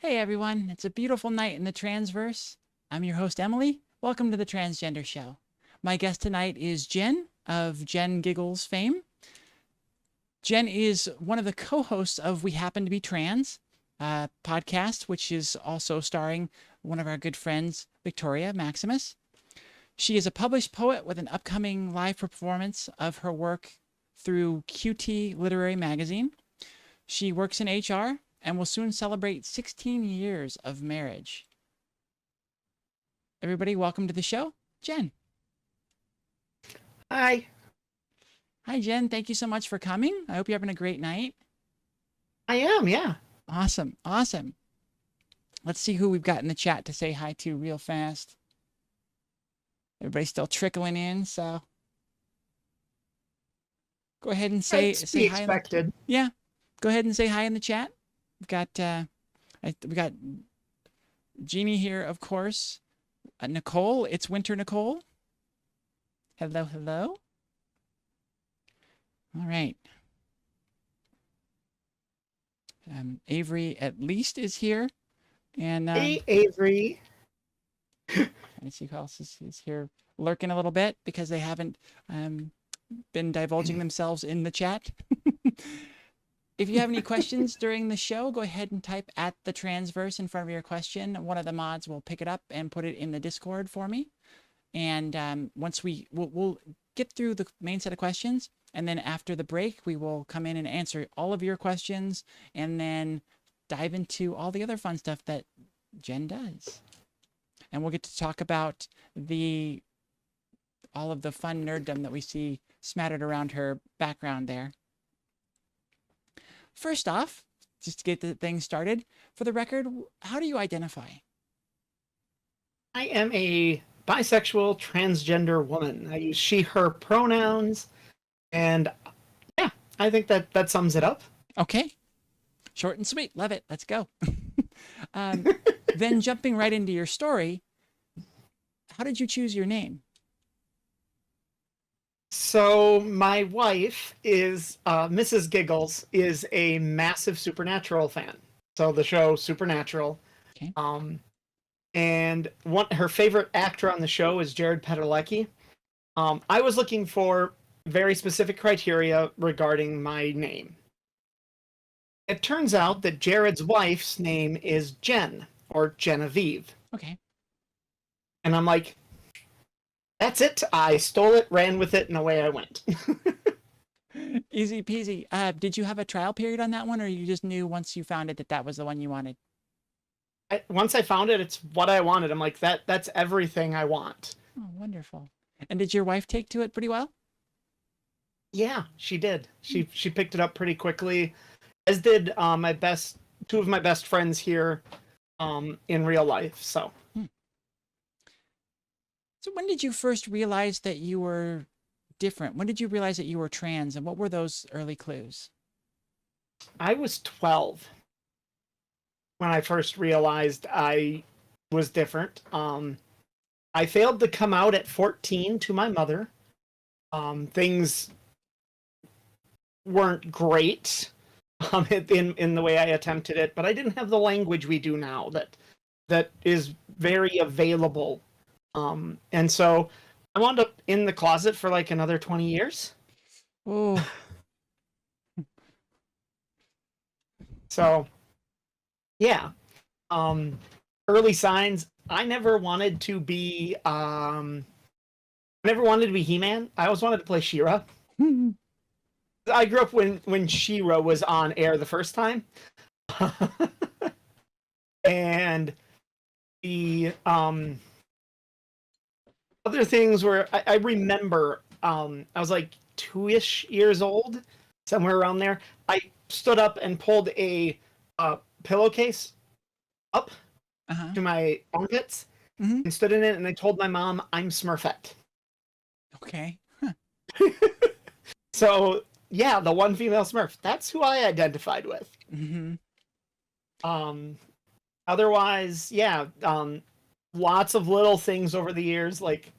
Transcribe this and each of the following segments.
Hey everyone, it's a beautiful night in the Transverse. I'm your host, Emily. Welcome to the Transgender Show. My guest tonight is Jen of Giggles fame. Jen is one of the co-hosts of We Happen to Be Trans podcast, which is also starring one of our good friends, Victoria Maximus. She is a published poet with an upcoming live performance of her work through QT Literary Magazine. She works in HR and will soon celebrate 16 years of marriage. Everybody, welcome to the show, Jen. Hi. Hi, Jen. Thank you so much for coming. I hope you're having a great night. I am, yeah. Awesome. Awesome. Let's see who we've got in the chat to say hi to real fast. Everybody's still trickling in, so go ahead and say hi. Expected. Yeah. Go ahead and say hi in the chat. We've got Jeannie here, of course. Nicole, it's Winter Nicole. Hello, hello. All right. Avery at least is here. And hey, Avery. Let's see who else is here lurking a little bit because they haven't been divulging themselves in the chat. If you have any questions during the show, go ahead and type at the Transverse in front of your question. One of the mods will pick it up and put it in the Discord for me. And once we'll get through the main set of questions, and then after the break, we will come in and answer all of your questions, and then dive into all the other fun stuff that Jen does. And we'll get to talk about all of the fun nerddom that we see smattered around her background there. First off, just to get the thing started, for the record, how do you identify? I am a bisexual transgender woman. I use she, her pronouns, and yeah, I think that sums it up. Okay. Short and sweet. Love it. Let's go. Then jumping right into your story, how did you choose your name? So my wife is Mrs. Giggles is a massive Supernatural fan. So the show Supernatural. Okay. And her favorite actor on the show is Jared Padalecki. I was looking for very specific criteria regarding my name. It turns out that Jared's wife's name is Jen, or Genevieve. Okay. And I'm like, that's it. I stole it, ran with it, and away I went. Easy peasy. Did you have a trial period on that one, or you just knew once you found it that was the one you wanted? Once I found it, it's what I wanted. I'm like, that's everything I want. Oh, wonderful. And did your wife take to it pretty well? Yeah, she did. She picked it up pretty quickly, as did two of my best friends here in real life. So when did you first realize that you were different? When did you realize that you were trans, and what were those early clues? I was 12 when I first realized I was different. I failed to come out at 14 to my mother. Things weren't great in the way I attempted it, but I didn't have the language we do now that is very available. And so I wound up in the closet for like another 20 years. Oh. So, yeah. Early signs. I never wanted to be He-Man. I always wanted to play She-Ra. I grew up when She-Ra was on air the first time. And the other things were, I remember I was like 2-ish years old, somewhere around there. I stood up and pulled a pillowcase up to my armpits and stood in it, and I told my mom, I'm Smurfette. Okay. Huh. So, yeah, the one female Smurf. That's who I identified with. Mm-hmm. Otherwise, yeah, lots of little things over the years, like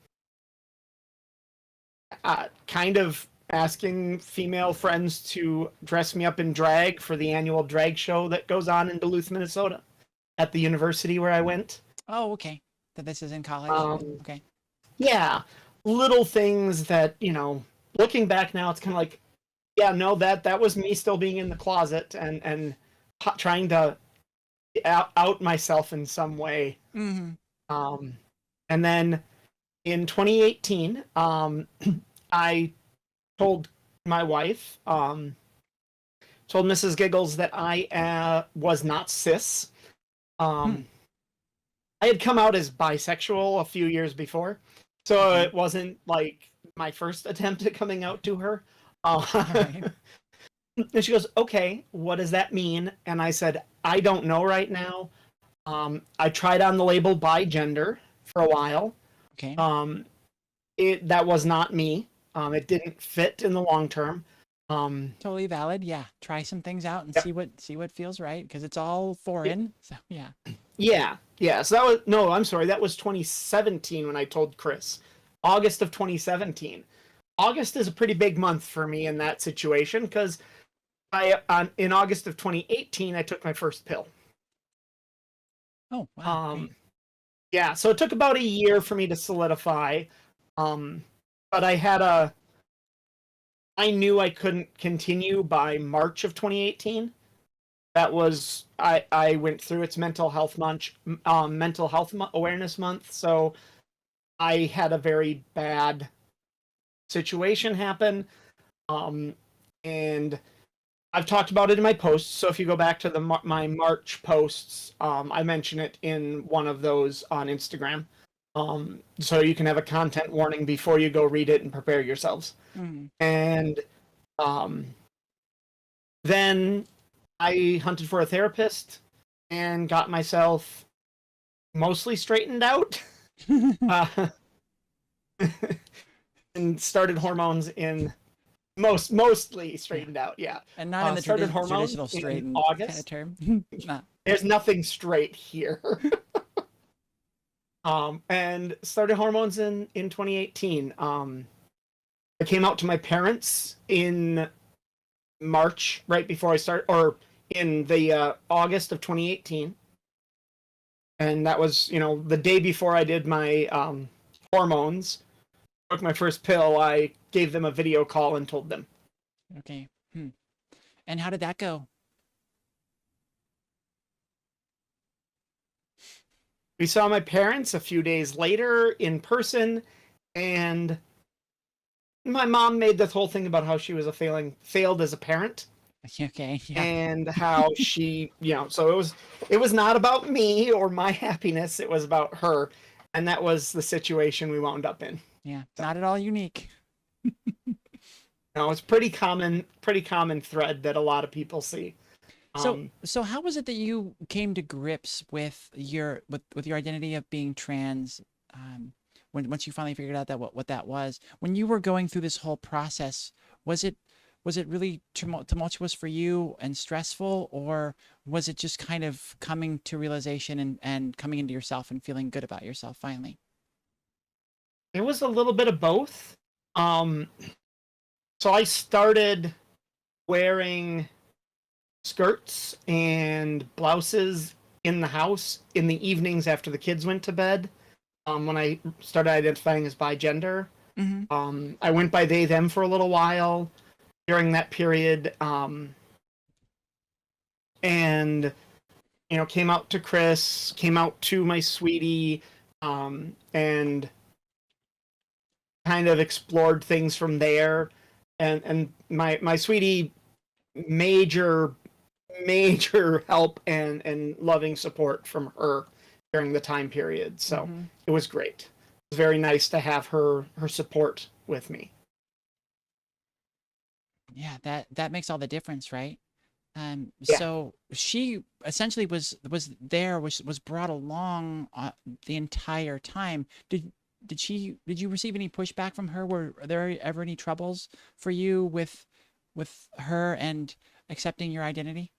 kind of asking female friends to dress me up in drag for the annual drag show that goes on in Duluth, Minnesota at the university where I went. Oh, okay. That this is in college. Um, Okay. yeah, little things that, looking back now, it's kind of like, yeah, no, that was me still being in the closet and trying to out myself in some way. Mm-hmm. Um, and then in 2018, I told my wife, told Mrs. Giggles that I was not cis. Hmm. Um, I had come out as bisexual a few years before, so Okay. it wasn't like my first attempt at coming out to her. All right. And she goes, "Okay, what does that mean?" And I said, "I don't know right now. I tried on the label bi gender for a while. Okay. Um, that was not me. It didn't fit in the long term. Um, Totally valid. Yeah. Try some things out and yep, see what feels right because it's all foreign. So yeah. yeah, yeah. So that was no. I'm sorry. That was 2017 when I told Chris. August of 2017. August is a pretty big month for me in that situation because in August of 2018 I took my first pill. Oh, wow. Um, Great. yeah, so it took about a year for me to solidify. Um, but I knew I couldn't continue by March of 2018. That was I went through its mental health awareness month, so I had a very bad situation happen. Um, and I've talked about it in my posts. So if you go back to my March posts, I mention it in one of those on Instagram. So you can have a content warning before you go read it and prepare yourselves. Mm. And um, then I hunted for a therapist and got myself mostly straightened out. uh, and started hormones in mostly straightened out. Yeah, And not in the started hormones traditional in straighten kind of August. term. Nah. There's nothing straight here. And started hormones in 2018. I came out to my parents in March, right before I start, or in the August of 2018, and that was the day before I did my hormones. Took my first pill. I gave them a video call and told them. Okay. Hmm. And how did that go? We saw my parents a few days later in person, and my mom made this whole thing about how she was failed as a parent, Okay. Yeah. and how she, so it was not about me or my happiness, it was about her, and that was the situation we wound up in. Yeah. So Not at all unique. it's pretty common thread that a lot of people see. So, um so how was it that you came to grips with with your identity of being trans? When once you finally figured out that what that was, when you were going through this whole process, was it was it really tumultuous for you and stressful, or was it just kind of coming to realization and coming into yourself and feeling good about yourself finally? it was a little bit of both. um so I started wearing skirts and blouses in the house in the evenings after the kids went to bed. When I started identifying as bi gender, Mm-hmm. I went by they them for a little while during that period, and came out to Chris, came out to my sweetie, and kind of explored things from there. And my sweetie, major major help and loving support from her during the time period. So Mm-hmm. it was great. It was very nice to have her support with me. Yeah, that makes all the difference, right? Yeah. So she essentially was brought along the entire time. Did you receive any pushback from her? Were there ever any troubles for you with her and accepting your identity?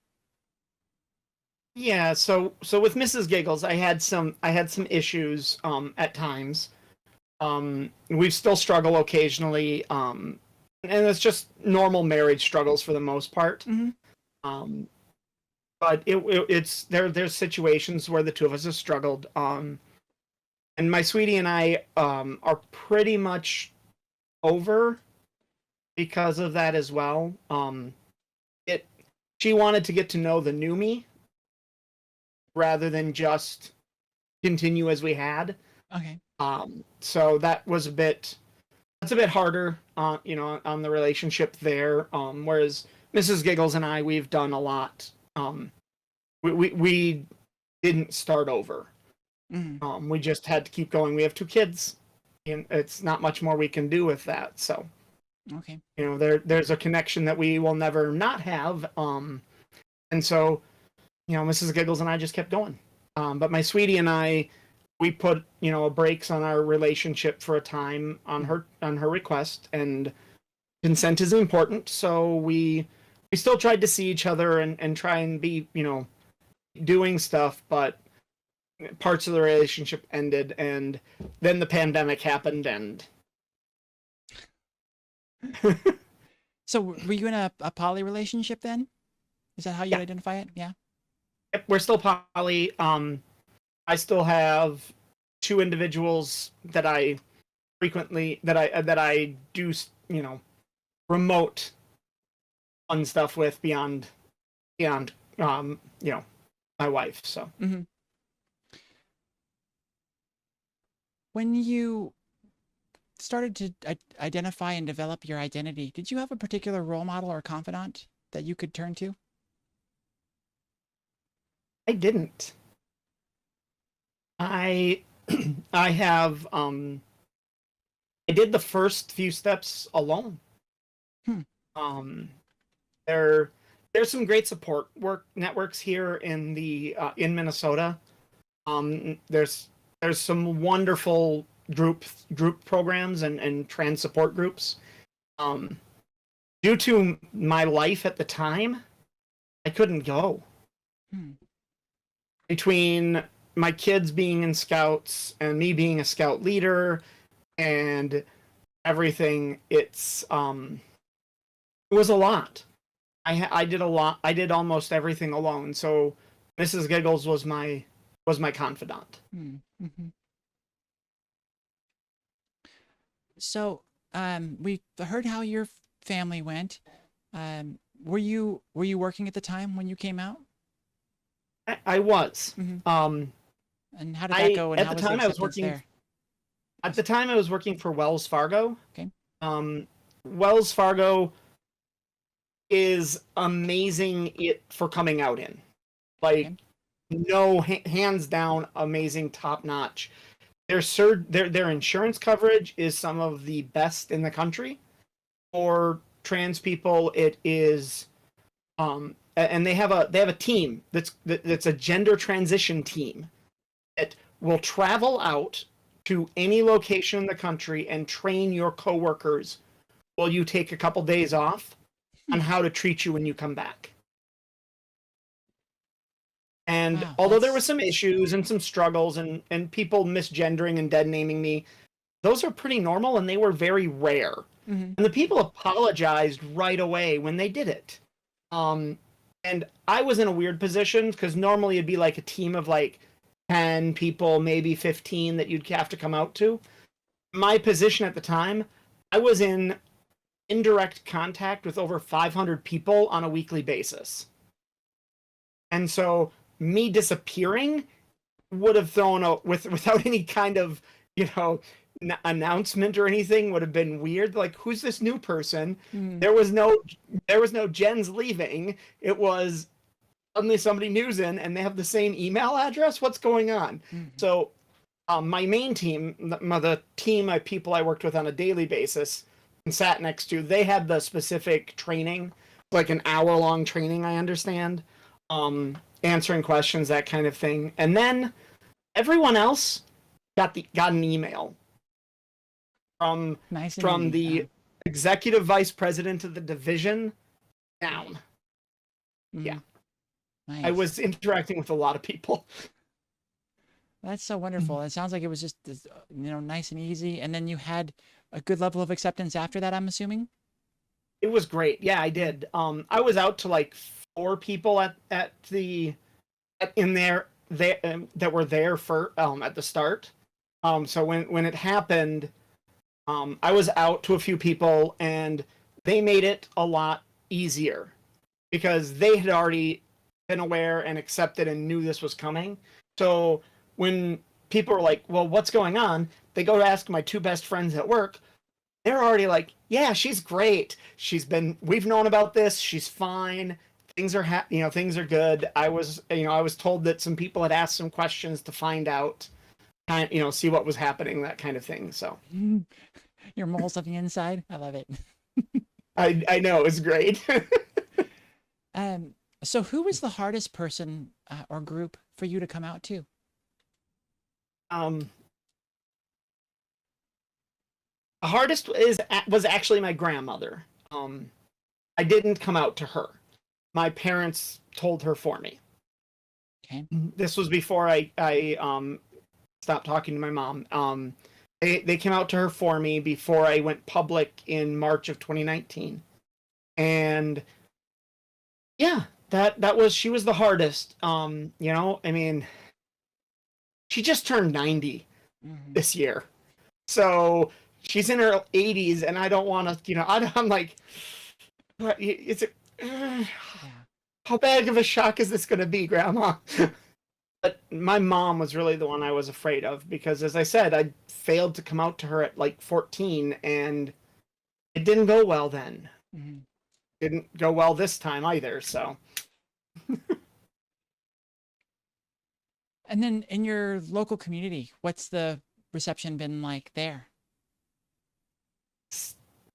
Yeah, so with Mrs. Giggles, I had some issues at times. We still struggle occasionally, and it's just normal marriage struggles for the most part. Mm-hmm. Um, but it's there's situations where the two of us have struggled. And my sweetie and I are pretty much over because of that as well. It She wanted to get to know the new me rather than just continue as we had. Okay. So that was that's a bit harder, on the relationship there. Whereas Mrs. Giggles and I, we've done a lot. We didn't start over. We just had to keep going. We have two kids, and it's not much more we can do with that. So, Okay. there's a connection that we will never not have. And so, Mrs. Giggles and I just kept going. But my sweetie and I, we put brakes on our relationship for a time on her request, and consent is important. So we still tried to see each other and try and be doing stuff, but parts of the relationship ended, and then the pandemic happened, and So were you in a poly relationship then? Is that how you Yeah. identify it? Yeah. we're still poly. I still have two individuals that I frequently that I do remote fun stuff with beyond my wife. So Mm-hmm. When you started to identify and develop your identity, did you have a particular role model or confidant that you could turn to? I didn't. I I have I did the first few steps alone. Hmm. Um, there's some great support work networks here in Minnesota. There's some wonderful group programs and trans support groups. Um, Due to my life at the time, I couldn't go. Hmm. Between my kids being in scouts and me being a scout leader and everything, it was a lot. I did a lot. I did almost everything alone. So Mrs. Giggles was my confidant. Hmm. Mm-hmm. So, we heard how your family went. Were you working at the time when you came out? I was. Mm-hmm. Um, And how did that I go? And at how the was the time I was acceptance working. there? At the time I was working for Wells Fargo. Okay. Wells Fargo is amazing for coming out in. Like, Okay. no, hands down, amazing, top notch. Their insurance coverage is some of the best in the country for trans people. It is, and they have a team that's a gender transition team that will travel out to any location in the country and train your coworkers while you take a couple days off on how to treat you when you come back. And Wow, although there were that's some issues and some struggles and people misgendering and dead naming me, those are pretty normal and they were very rare. mm-hmm. And the people apologized right away when they did it. And I was in a weird position because normally it'd be like a team of like 10 people, maybe 15 that you'd have to come out to. My position at the time, I was in indirect contact with over 500 people on a weekly basis. And so me disappearing would have thrown a without any kind of announcement or anything would have been weird. Like, who's this new person? Mm-hmm. There was no Jen's leaving. It was suddenly somebody new's in and they have the same email address. What's going on? Mm-hmm. So my main team, the team of people I worked with on a daily basis and sat next to, they had the specific training, like an hour-long training, I understand, answering questions, that kind of thing. And then everyone else got an email from Nice and from easy. the executive vice president of the division down. Mm-hmm. Yeah. Nice. I was interacting with a lot of people. That's so wonderful. It sounds like it was just nice and easy, and then you had a good level of acceptance after that, I'm assuming. It was great. Yeah, I did. I was out to like people at the in there that were there for at the start. So when it happened, I was out to a few people, and they made it a lot easier because they had already been aware and accepted and knew this was coming. So when people were like, "Well, what's going on?" They go to ask my two best friends at work. They're already like, "Yeah, she's great. We've known about this. She's fine. Things are things are good." I was told that some people had asked some questions to find out, see what was happening, that kind of thing. So Your moles on the inside. I love it. I know it's great. Um, so who was the hardest person or group for you to come out to? um, the hardest was actually my grandmother. I didn't come out to her. My parents told her for me. Okay. This was before I stopped talking to my mom. They came out to her for me before I went public in March of 2019, and yeah, she was the hardest. I mean, she just turned 90 Hmm. this year, so she's in her 80s, and I don't want to, I'm like, it's Yeah. how bad of a shock is this going to be, Grandma? But my mom was really the one I was afraid of because, as I said, I failed to come out to her at like 14, and it didn't go well then. Hmm. Didn't go well this time either. So, And then in your local community, what's the reception been like there?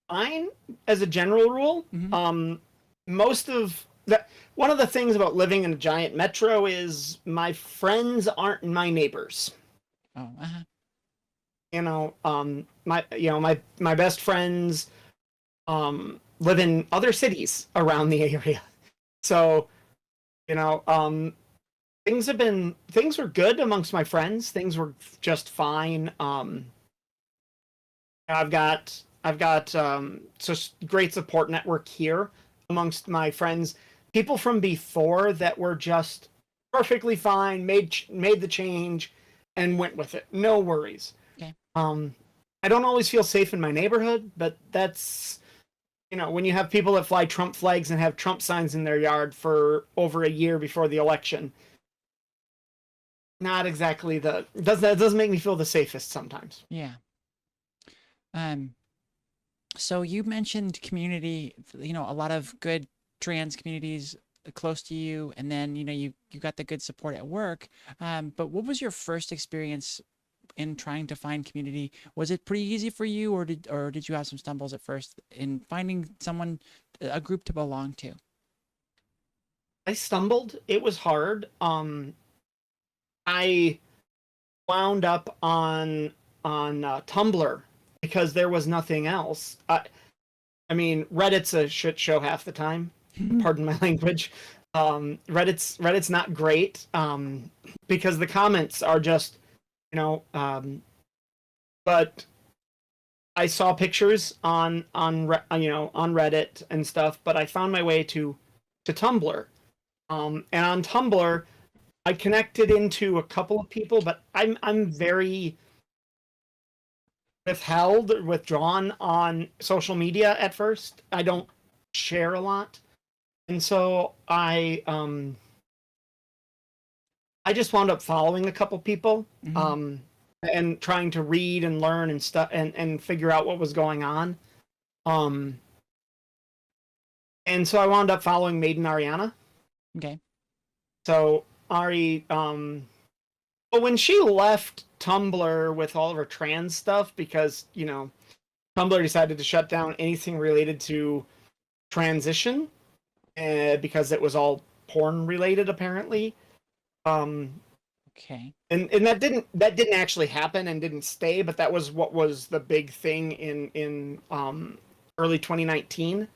fine as a general rule. Hmm. Most of that. One of the things about living in a giant metro is my friends aren't my neighbors. Oh, uh-huh. My best friends live in other cities around the area. So, you know, um, things were good amongst my friends. Things were just fine. I've got just great support network here amongst my friends. People from before that were just perfectly fine, made the change, and went with it. No worries. Okay. Um, I don't always feel safe in my neighborhood, but that's when you have people that fly Trump flags and have Trump signs in their yard for over a year before the election, not exactly that doesn't make me feel the safest sometimes. Yeah. Um, so you mentioned community, a lot of good trans communities close to you, and then, you got the good support at work. But what was your first experience in trying to find community? Was it pretty easy for you, or did you have some stumbles at first in finding a group to belong to? I stumbled. It was hard. I wound up on Tumblr because there was nothing else. I mean, Reddit's a shit show half the time. Pardon my language. Reddit's not great because the comments are just you know. But I saw pictures on Reddit and stuff. But I found my way to Tumblr. And on Tumblr, I connected into a couple of people, but I'm very withdrawn on social media at first. I don't share a lot, and so I just wound up following a couple people, Hmm. and trying to read and learn and stuff and figure out what was going on. Um, and so I wound up following Maiden Ariana. Okay. So Ari, but when she left Tumblr with all of her trans stuff, because Tumblr decided to shut down anything related to transition, because it was all porn related apparently. Um, Okay. and that didn't actually happen and didn't stay, but that was what was the big thing in early 2019,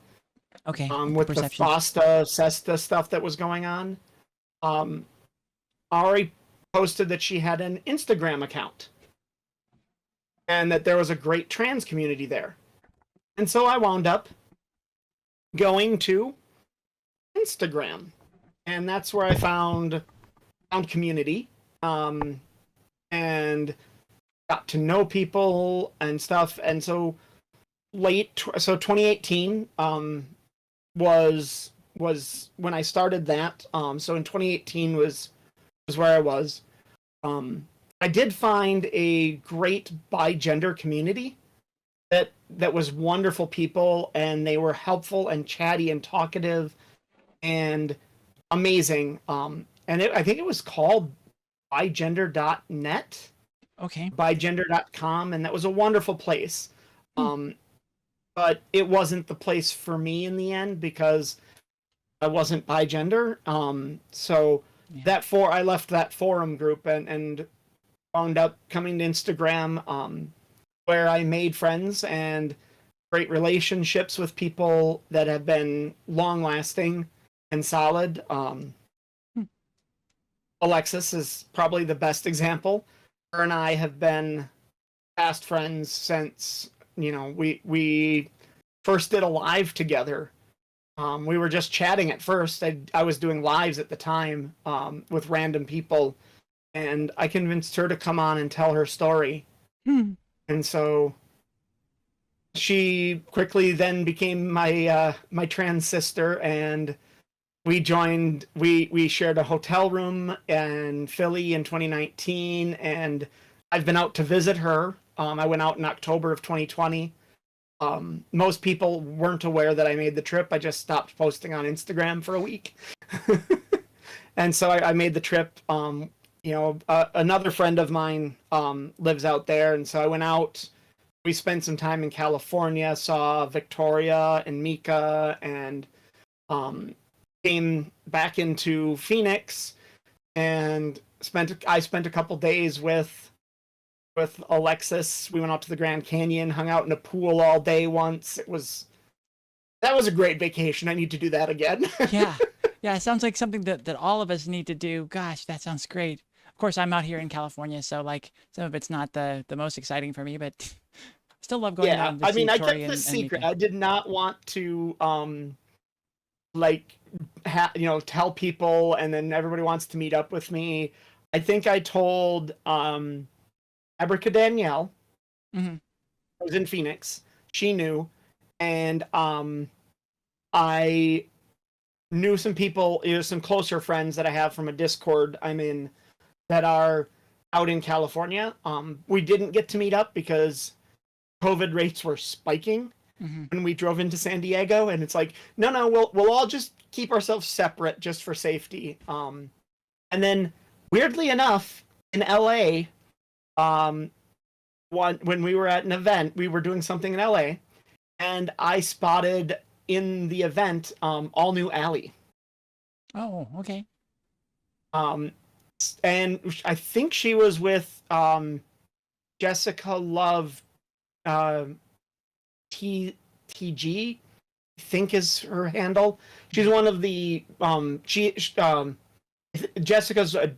Okay. Like the with the perception. FOSTA SESTA stuff that was going on. Um, Ari posted that she had an Instagram account and that there was a great trans community there. And so I wound up going to Instagram. and that's where I found community, and got to know people and stuff. And so so 2018 was when I started that. So in 2018 was where I was. I did find a great bi-gender community that was wonderful people, and they were helpful and chatty and talkative and amazing. I think it was called bigender.net, Okay. bigender.com, and that was a wonderful place. Hmm. But it wasn't the place for me in the end because I wasn't bigender. So Yeah. I left that forum group and wound up coming to Instagram, where I made friends and great relationships with people that have been long lasting and solid. Hmm. Alexis is probably the best example. Her and I have been fast friends since we first did a live together. We were just chatting at first. I was doing lives at the time, with random people, and I convinced her to come on and tell her story. Hmm. And so she quickly then became my trans sister, and we shared a hotel room in Philly in 2019, and I've been out to visit her. I went out in October of 2020. Most people weren't aware that I made the trip. I just stopped posting on Instagram for a week. And so I made the trip. Another friend of mine lives out there, and so I went out. We spent some time in California, saw Victoria and Mika, and um, came back into Phoenix and I spent a couple days with Alexis. We went out to the Grand Canyon, hung out in a pool all day once. That was a great vacation. I need to do that again. Yeah. Yeah. It sounds like something that all of us need to do. Gosh, that sounds great. Of course, I'm out here in California, so like some of it's not the most exciting for me, but still love going Yeah, down to I see mean, I Tori kept this and secret. Mika. I did not want to like tell people, and then everybody wants to meet up with me. I think I told Abrica Danielle. Hmm. I was in Phoenix. She knew, and I knew some people, some closer friends that I have from a Discord I'm in that are out in California. We didn't get to meet up because COVID rates were spiking Hmm. when we drove into San Diego, and it's like, no, we'll all just keep ourselves separate just for safety. And then weirdly enough, in LA, um, when we were at an event, we were doing something in LA, and I spotted in the event all new Alley. Oh, okay. Um, and I think she was with Jessica Love, uh, TG, I think is her handle. She's one of the Jessica's a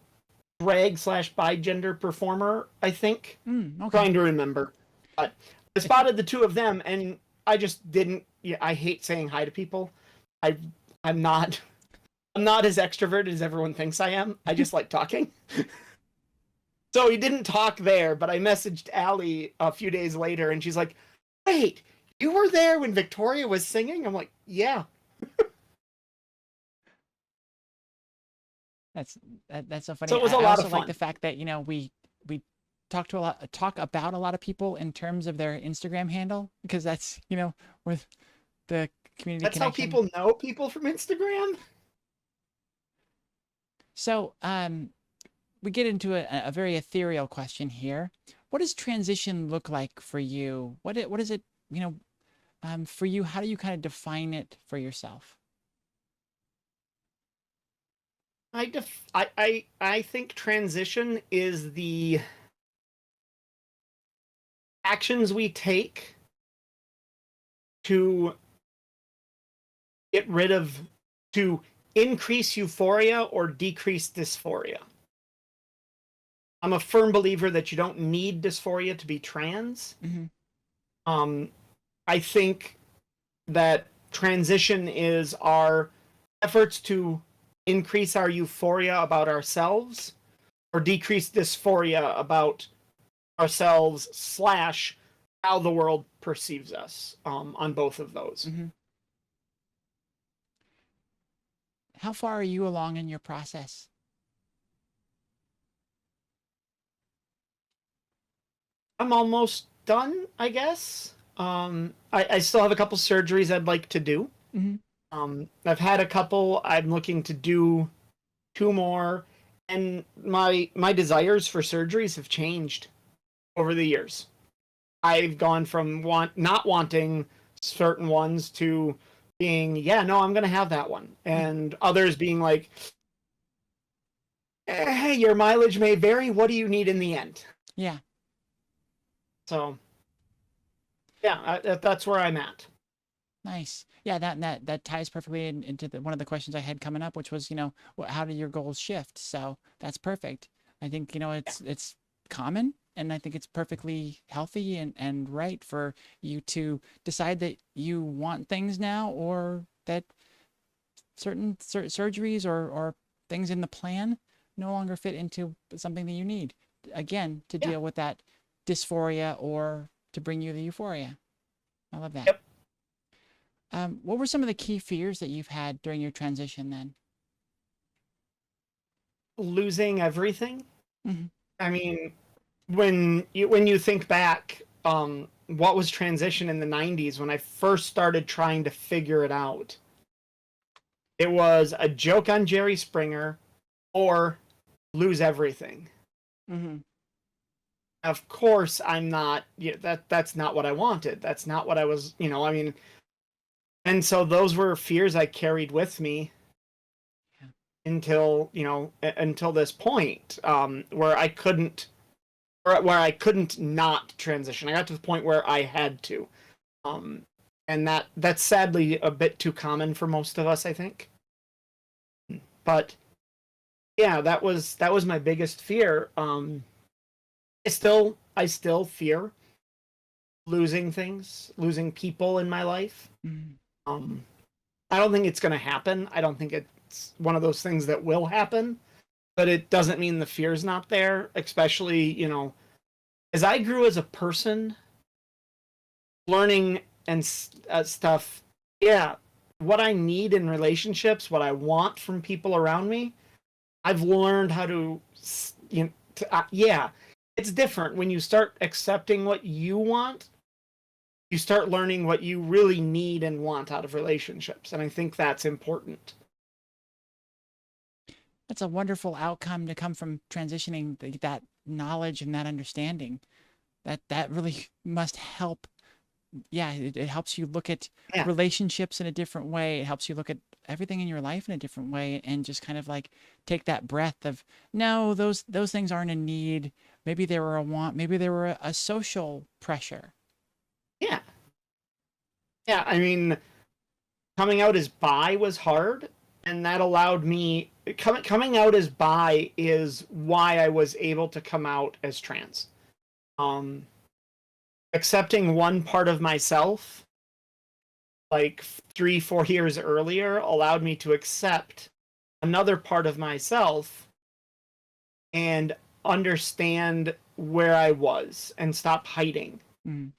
drag slash bigender performer, I think. Mm, okay. Trying to remember, but I spotted the two of them, and I just didn't. Yeah, I hate saying hi to people. I I'm not I'm not as extroverted as everyone thinks I am. I just like talking. So we didn't talk there, but I messaged Allie a few days later, and she's like, "Wait, you were there when Victoria was singing?" I'm like, "Yeah." That's that's so So funny. it was a I lot of also like the fun. fact that we talk about a lot of people in terms of their Instagram handle because that's with the community That's how connection. people know people from Instagram. So we get into a very ethereal question here. What does transition look like for you? What is it for you? How do you kind of define it for yourself? I think transition is the actions we take to get rid of to increase euphoria or decrease dysphoria. I'm a firm believer that you don't need dysphoria to be trans. Hmm. Um, I think that transition is our efforts to increase our euphoria about ourselves or decrease dysphoria about ourselves slash how the world perceives us, on both of those. Mm-hmm. How far are you along in your process? I'm almost done, I guess. I still have a couple surgeries I'd like to do. Mm-hmm. I've had a couple. I'm looking to do two more, and my desires for surgeries have changed over the years. I've gone from not wanting certain ones to being, yeah, no, I'm gonna have that one, and others being like, hey, your mileage may vary. What do you need in the end? Yeah. So, yeah, that's where I'm at. Nice. Yeah, that ties perfectly into one of the questions I had coming up, which was, how do your goals shift? So that's perfect. I think, it's common, and I think it's perfectly healthy and right for you to decide that you want things now, or that certain surgeries or things in the plan no longer fit into something that you need, again, to Yeah. deal with that dysphoria or to bring you the euphoria. I love that. Yep. What were some of the key fears that you've had during your transition then? Losing everything. Hmm. I mean, when you think back, what was transition in the 90s when I first started trying to figure it out? It was a joke on Jerry Springer or lose everything. Hmm. Of course, I'm not, yeah, that's not what I wanted. That's not what I was, I mean, and so those were fears I carried with me Yeah. until this point, where I couldn't, where I couldn't not transition. I got to the point where I had to. Um, and that's sadly a bit too common for most of us, I think. But yeah, that was my biggest fear. I still fear losing things, losing people in my life. Hmm. Um, I don't think it's going to happen. I don't think it's one of those things that will happen, but it doesn't mean the fear's not there, especially, as I grew as a person, learning and stuff. Yeah, what I need in relationships, what I want from people around me, I've learned how to, yeah, it's different when you start accepting what you want. You start learning what you really need and want out of relationships, and I think that's important. That's a wonderful outcome to come from transitioning, that knowledge and that understanding. That really must help. Yeah, it helps you look at Yeah, relationships in a different way. It helps you look at everything in your life in a different way, and just kind of like take that breath of, no, those things aren't a need. Maybe they were a want. Maybe they were a social pressure. yeah, yeah. I mean, coming out as bi was hard, and that allowed me coming out as bi is why I was able to come out as trans. Um, Accepting one part of myself, like 3 4 years earlier, allowed me to accept another part of myself and understand where I was and stop hiding. Mm.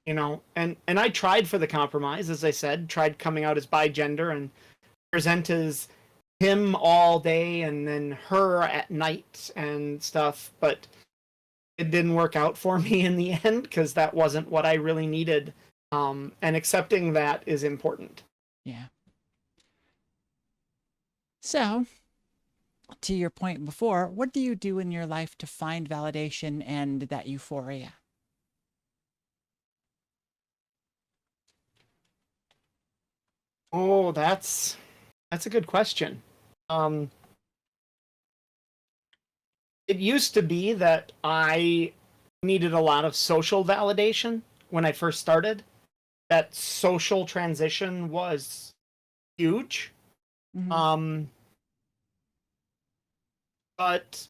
And I tried for the compromise, as I said, tried coming out as bi gender and present as him all day and then her at night and stuff, but it didn't work out for me in the end because that wasn't what I really needed. And accepting that is important. Yeah. So, to your point before, what do you do in your life to find validation and that euphoria? Oh, that's a good question. Um, it used to be that I needed a lot of social validation when I first started. That social transition was huge. Hmm. Um, but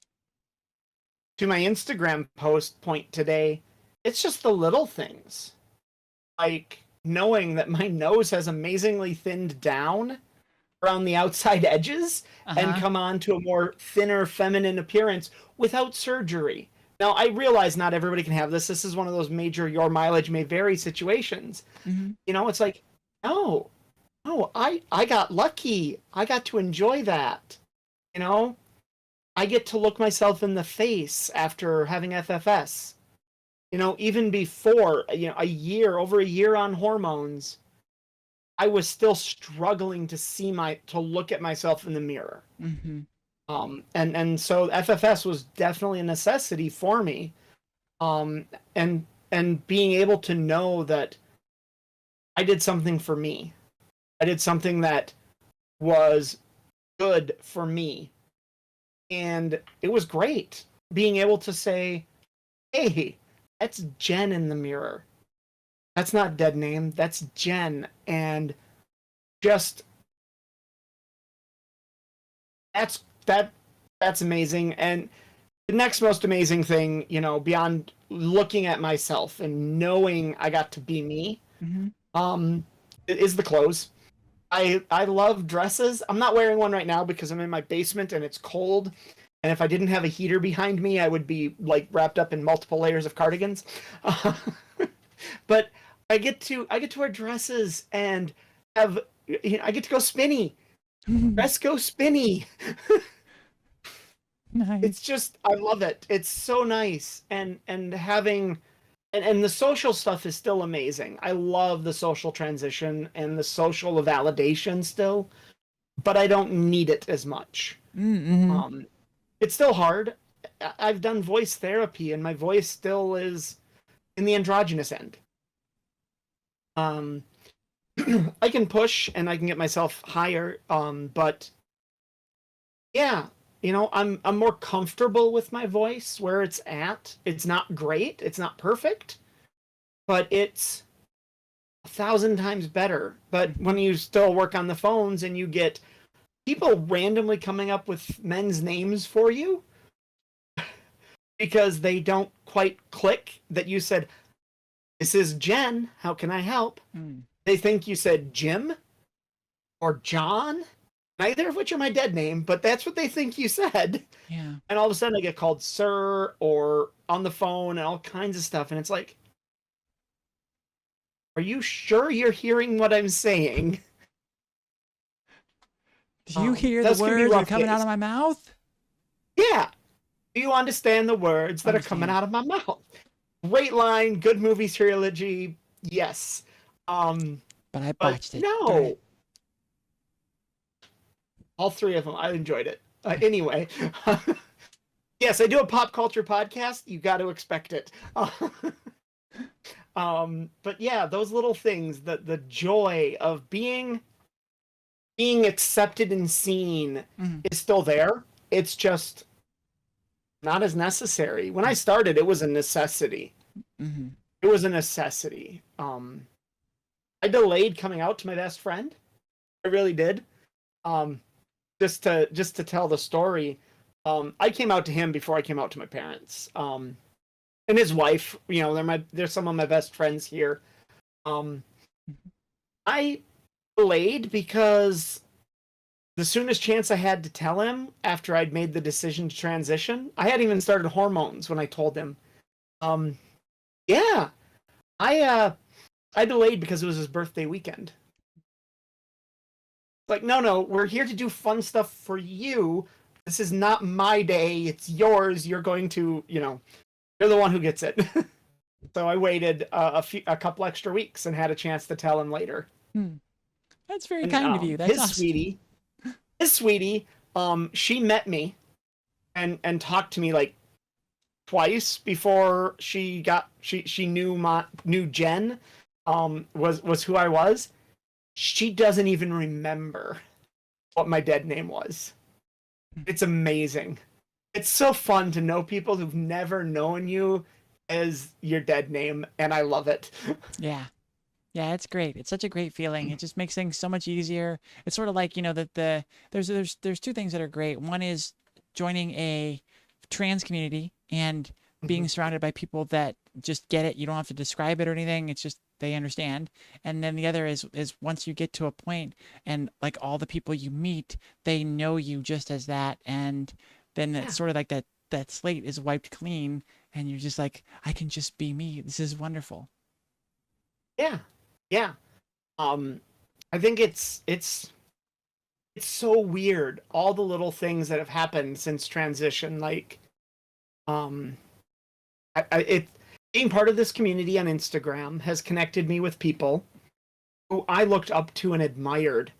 to my Instagram post point today, it's just the little things. Like knowing that my nose has amazingly thinned down around the outside edges and Uh-huh. come on to a more thinner feminine appearance without surgery. Now, I realize not everybody can have this. This is one of those major your mileage may vary situations. Mm-hmm. It's like, no, no, I got lucky. I got to enjoy that. You know, I get to look myself in the face after having FFS. Even before, over a year on hormones, I was still struggling to look at myself in the mirror. Mm-hmm. And so FFS was definitely a necessity for me. Um, and being able to know that I did something for me. I did something that was good for me. And it was great being able to say, hey, that's Jen in the mirror. That's not dead name. That's Jen. And just that's that that's amazing. And the next most amazing thing, beyond looking at myself and knowing I got to be me, Mm-hmm. is the clothes. I love dresses. I'm not wearing one right now because I'm in my basement and it's cold. And if I didn't have a heater behind me, I would be like wrapped up in multiple layers of cardigans. But I get to wear dresses and have I get to go spinny. Dress go spinny. It's Nice. just I love it. It's so nice and having and the social stuff is still amazing. I love the social transition and the social validation still, but I don't need it as much. Mm-hmm. Um, it's still hard. I've done voice therapy and my voice still is in the androgynous end. Um, I can push and I can get myself higher. But yeah, I'm more comfortable with my voice where it's at. It's not great. It's not perfect, but it's 1,000 times better. But when you still work on the phones and you get people randomly coming up with men's names for you because they don't quite click that you said, "This is Jen. How can I help?" Mm. They think you said Jim or John, neither of which are my dead name, but that's what they think you said. Yeah. And all of a sudden I get called sir or on the phone and all kinds of stuff. And it's like, are you sure you're hearing what I'm saying? Do you hear the Those can be words that are rough coming out days. of my mouth? Yeah. Do you understand the words that are coming Understand. out of my mouth? Great line, good movie trilogy. Yes. Um, But I but botched it. Darn it. no, all three of them. I enjoyed it. Anyway, yes, I do a pop culture podcast. You got to expect it. But yeah, those little things, the joy of being accepted and seen Mm-hmm. is still there. It's just not as necessary. When I started, it was a necessity. Mm-hmm. It was a necessity. I delayed coming out to my best friend. I really did. Um, just to tell the story. I came out to him before I came out to my parents. And his wife, they're some of my best friends here. Um, I delayed because the soonest chance I had to tell him after I'd made the decision to transition, I hadn't even started hormones when I told him. Um, yeah, I delayed because it was his birthday weekend. Like, no, no, we're here to do fun stuff for you. This is not my day. It's yours. You're going to, you're the one who gets it. So I waited a couple extra weeks and had a chance to tell him later. Hmm. That's very And kind of you. That's awesome. his sweetie, she met me and talked to me like twice before she knew Jen was who I was. She doesn't even remember what my dead name was. It's amazing. It's so fun to know people who've never known you as your dead name, and I love it. Yeah. Yeah, it's great. It's such a great feeling. It just makes things so much easier. It's sort of like, that there's two things that are great. One is joining a trans community and being surrounded by people that just get it. You don't have to describe it or anything. It's just they understand. And then the other is once you get to a point and like all the people you meet, they know you just as that. And then it's Yeah. sort of like that slate is wiped clean and you're just like, I can just be me. This is wonderful. Yeah. Yeah. Um, I think it's so weird. All the little things that have happened since transition, like um, it being part of this community on Instagram has connected me with people who I looked up to and admired,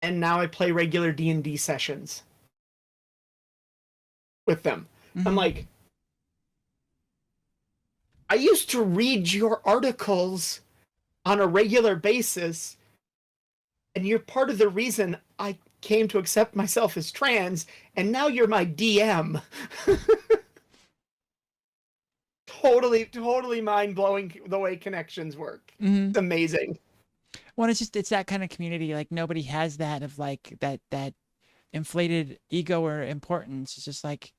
and now I play regular D&D sessions with them. I'm Hmm. like, I used to read your articles on a regular basis, and you're part of the reason I came to accept myself as trans, and now you're my DM. Totally mind blowing the way connections work. Hmm. It's amazing. Well, it's that kind of community. Like nobody has that of like that inflated ego or importance. It's just like,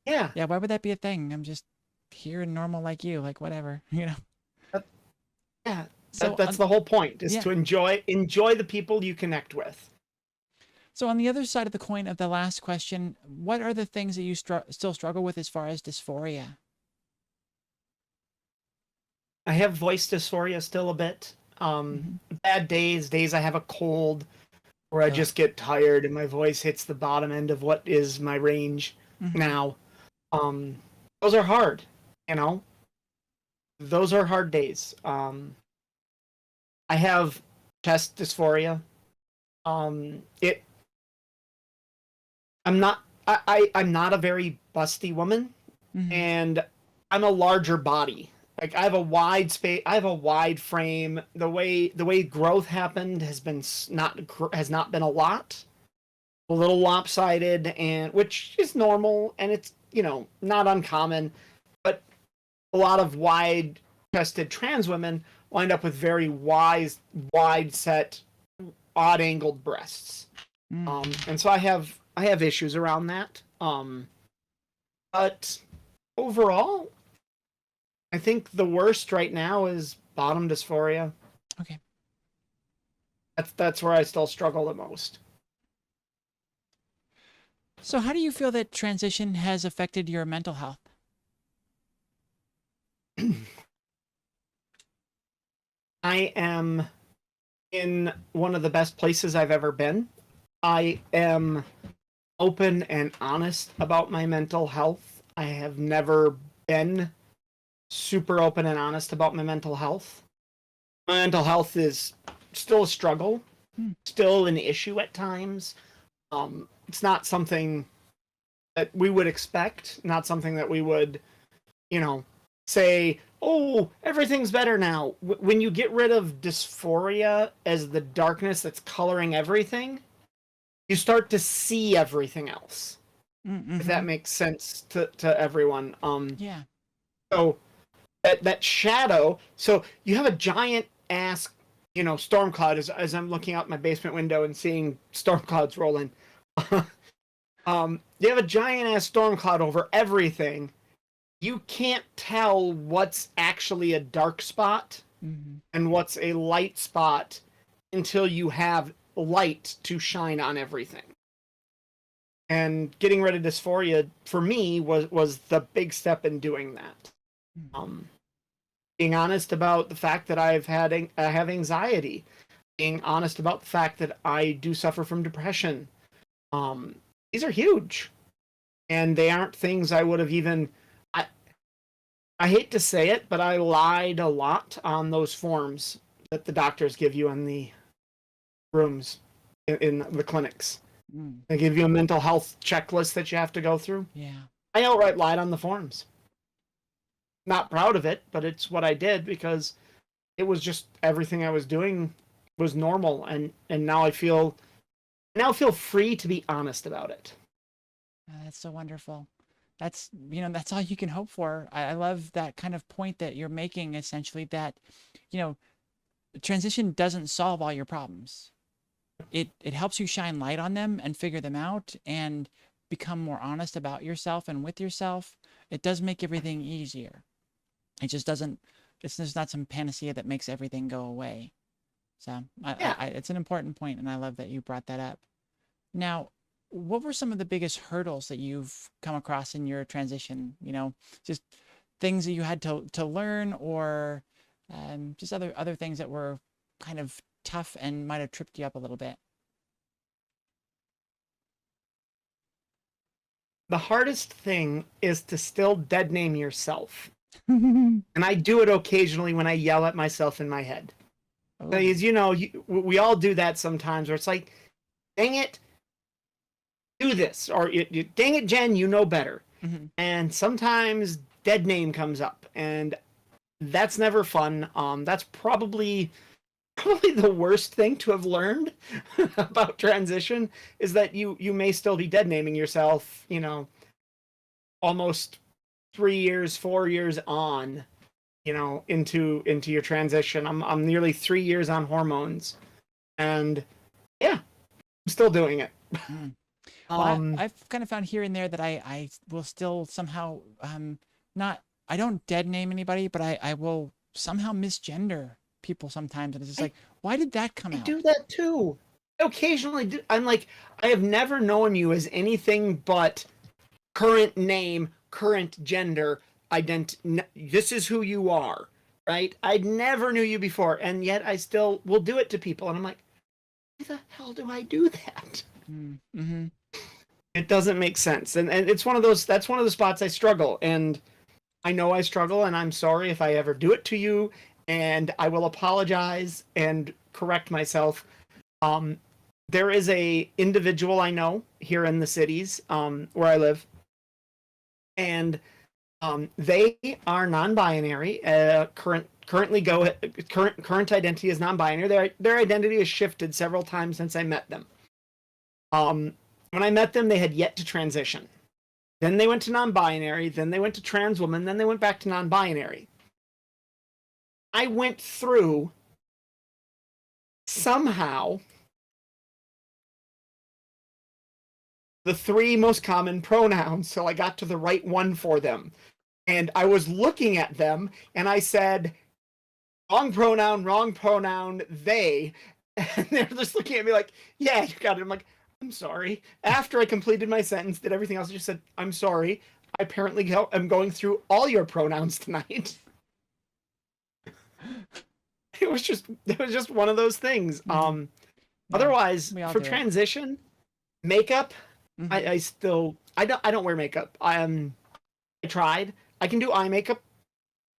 Yeah, yeah, why would that be a thing? I'm just here and normal like you, like whatever, you know. that, yeah. So That's the whole point, is yeah. to enjoy the people you connect with. So on the other side of the coin of the last question, what are the things that you still struggle with as far as dysphoria? I have voice dysphoria still a bit. Hmm. Bad days I have a cold, where I Ugh. just get tired and my voice hits the bottom end of what is my range Hmm. now. Um, those are hard, you know. Those are hard days. I have chest dysphoria. It. I'm not. I'm not a very busty woman, Hmm. and I'm a larger body. Like I have a wide space. I have a wide frame. The way growth happened has not been a lot. A little lopsided, and which is normal, and it's not uncommon. But a lot of wide chested trans women wind up with very wide set, odd angled breasts. Hmm. And so I have issues around that. But overall, I think the worst right now is bottom dysphoria. Okay. That's where I still struggle the most. So how do you feel that transition has affected your mental health? I am in one of the best places I've ever been. I am open and honest about my mental health. I have never been super open and honest about my mental health. My mental health is still a struggle, Hmm. still an issue at times. It's not something that we would expect, not something that we would, you know, say, oh, everything's better now. When you get rid of dysphoria as the darkness that's coloring everything, you start to see everything else. If Mm-hmm. that makes sense to everyone. Yeah. So that shadow. So you have a giant ass, storm cloud as I'm looking out my basement window and seeing storm clouds rolling. You have a giant ass storm cloud over everything. You can't tell what's actually a dark spot Hmm. and what's a light spot until you have light to shine on everything. And getting rid of dysphoria for me was the big step in doing that. Um, being honest about the fact that I have anxiety, being honest about the fact that I do suffer from depression. These are huge, and they aren't things I would have even. I I hate to say it, but I lied a lot on those forms that the doctors give you in the rooms in the clinics. Mm. They give you a mental health checklist that you have to go through. Yeah. I outright lied on the forms. Not proud of it, but it's what I did because it was just everything I was doing was normal, and now I feel free to be honest about it. That's so wonderful. That's all you can hope for. I love that kind of point that you're making, essentially, that, you know, transition doesn't solve all your problems. It helps you shine light on them and figure them out and become more honest about yourself and with yourself. It does make everything easier. It just doesn't it's just not some panacea that makes everything go away. So Yeah. it's an important point, and I love that you brought that up. Now, what were some of the biggest hurdles that you've come across in your transition? You know, just things that you had to learn, or just other things that were kind of tough and might have tripped you up a little bit. The hardest thing is to still dead name yourself. Oh, And I do it occasionally when I yell at myself in my head. Because, you know, we all do that sometimes where it's like, dang it, do this. Or, dang it, Jen, you know better. mhm. And sometimes dead name comes up. And that's never fun. That's probably the worst thing to have learned about transition is that you may still be dead naming yourself, you know, almost 3 years, 4 years on, you know, into your transition. I'm nearly 3 years on hormones, and yeah, I'm still doing it. Mm. Well, Um, I've kind of found here and there that I will still somehow not I don't dead name anybody, but I will somehow misgender people sometimes, and it's just I like, why did that come I out? do that too. I occasionally do. I'm like, I have never known you as anything but current name, current gender, this is who you are, right? I never knew you before, and yet I still will do it to people, and I'm like, why the hell do I do that? Mm-hmm. It doesn't make sense, and it's one of those. That's one of the spots I struggle, and I know I struggle, and I'm sorry if I ever do it to you, and I will apologize and correct myself. Um, there is a individual I know here in the cities where I live, and they are non-binary. Current identity is non-binary. Their identity has shifted several times since I met them. When I met them, they had yet to transition. Then they went to non-binary. Then they went to trans woman. Then they went back to non-binary. I went through somehow the three most common pronouns, so I got to the right one for them. And I was looking at them, and I said, wrong pronoun, they. And they're just looking at me like, yeah, you got it. I'm like, I'm sorry. After I completed my sentence, did everything else, I just said, I'm sorry. I apparently am going through all your pronouns tonight. It was just one of those things. Mm-hmm. Yeah, Otherwise, we all for do it. transition, makeup, Mm-hmm. I don't wear makeup. I tried. I can do eye makeup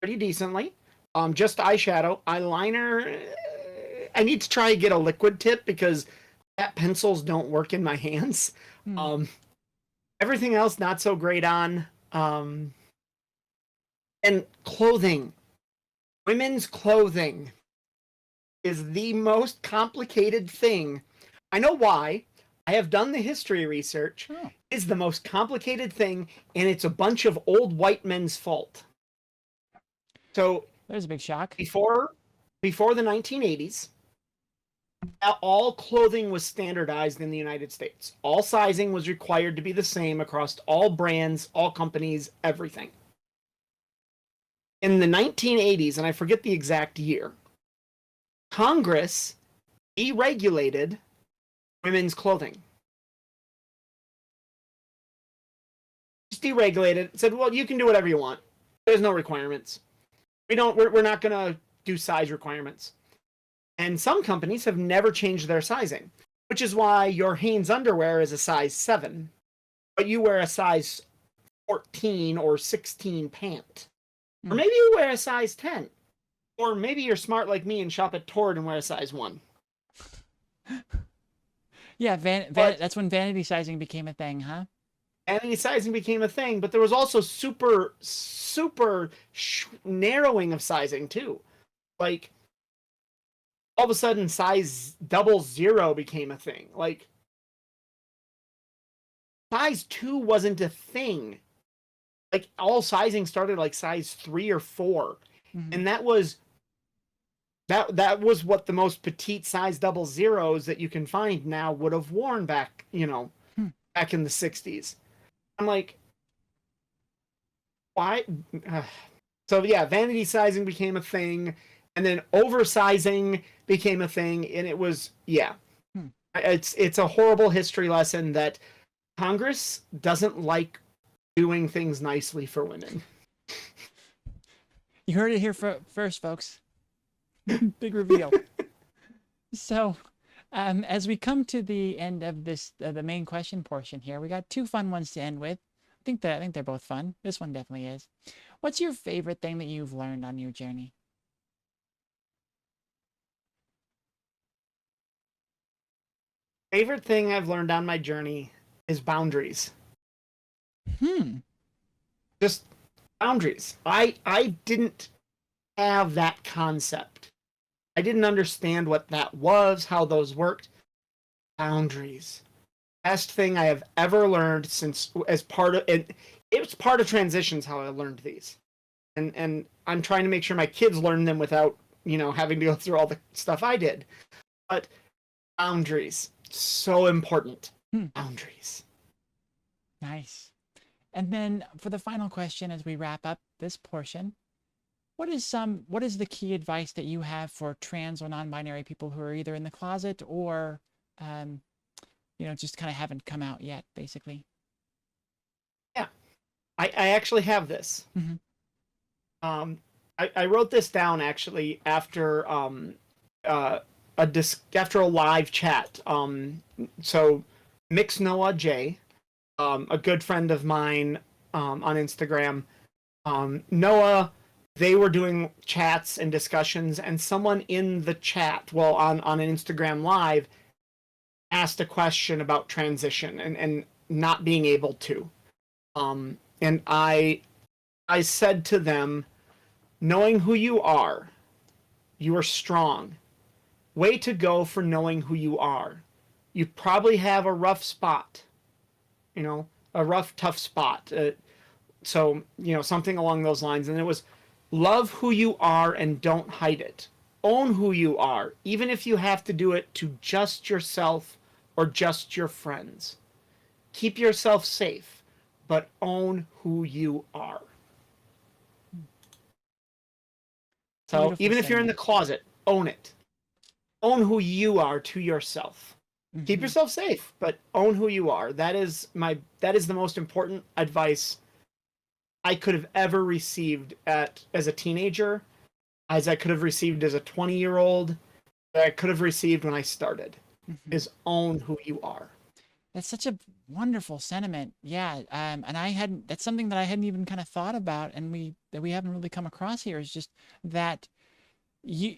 pretty decently. Just eyeshadow, eyeliner. I need to try and get a liquid tip because fat pencils don't work in my hands. Mm. Um, Everything else not so great on. And clothing, women's clothing is the most complicated thing. I know why. I have done the history research. Oh, It's the most complicated thing, and it's a bunch of old white men's fault. So there's a big shock. before the 1980s, all clothing was standardized in the United States. All sizing was required to be the same across all brands, all companies, everything. In the 1980s, and I forget the exact year, Congress deregulated women's clothing. Just deregulated. Said, well, you can do whatever you want. There's no requirements. We're not going to do size requirements. And some companies have never changed their sizing, which is why your Hanes underwear is a size 7, but you wear a size 14 or 16 pant. Or maybe you wear a size 10. Or maybe you're smart like me and shop at Tord and wear a size 1. Yeah, But that's when vanity sizing became a thing, huh? vanity sizing became a thing, but there was also super narrowing of sizing too. Like all of a sudden, size 00 became a thing. Like size 2 wasn't a thing. Like all sizing started like size 3 or 4, Mm-hmm. and that was what the most petite size 00s that you can find now would have worn back, Hmm. back in the 60s. I'm like, why? So yeah, vanity sizing became a thing, and then oversizing became a thing, and it was yeah, Hmm. it's a horrible history lesson that Congress doesn't like doing things nicely for women. You heard it here first, folks. Big reveal. So, as we come to the end of this, the main question portion here, we got two fun ones to end with. I think they're both fun. This one definitely is. What's your favorite thing that you've learned on your journey? Favorite thing I've learned on my journey is boundaries. Hmm. Just boundaries. I didn't have that concept. I didn't understand what that was, how those worked. Boundaries. Best thing I have ever learned since as part of it. It was part of transitions how I learned these, and I'm trying to make sure my kids learn them without having to go through all the stuff I did. But boundaries, so important. Hmm. Boundaries. Nice. And then for the final question, as we wrap up this portion, what is the key advice that you have for trans or non-binary people who are either in the closet or um, just kind of haven't come out yet, basically? Yeah, I actually have this. Mm-hmm. I wrote this down actually after after a live chat. So Mix Noah J, a good friend of mine on Instagram, Noah, they were doing chats and discussions, and someone in the chat, well, on an Instagram live, asked a question about transition and not being able to. And I said to them, knowing who you are strong. Way to go for knowing who you are. You probably have a rough spot, a rough, tough spot. So, something along those lines. And it was love who you are and don't hide it. Own who you are, even if you have to do it to just yourself or just your friends. Keep yourself safe, but own who you are. So Beautiful even if you're in the sentiment. closet, own it. Own who you are to yourself. Keep Mm-hmm. yourself safe, but own who you are. That is the most important advice I could have ever received as a teenager, as I could have received as a 20-year-old, that I could have received when I started. Mm-hmm. Is own who you are. That's such a wonderful sentiment. Yeah. And that's something that I hadn't even kind of thought about, and we haven't really come across here, is just that you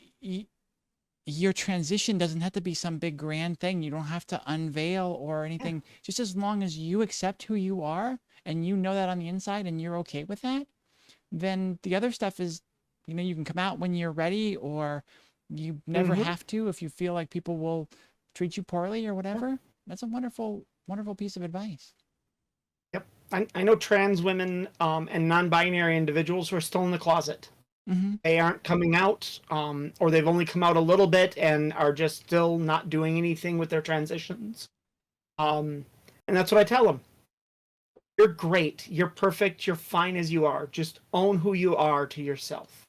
your transition doesn't have to be some big grand thing. You don't have to unveil or Yeah. anything. Just as long as you accept who you are and you know that on the inside and you're okay with that, then the other stuff is, you can come out when you're ready, or you never Mm-hmm. have to if you feel like people will treat you poorly or Yeah. whatever. That's a wonderful, wonderful piece of advice. Yep. I know trans women and non-binary individuals who are still in the closet. Mm-hmm. They aren't coming out, or they've only come out a little bit and are just still not doing anything with their transitions. And that's what I tell them. You're great. You're perfect. You're fine as you are. Just own who you are to yourself.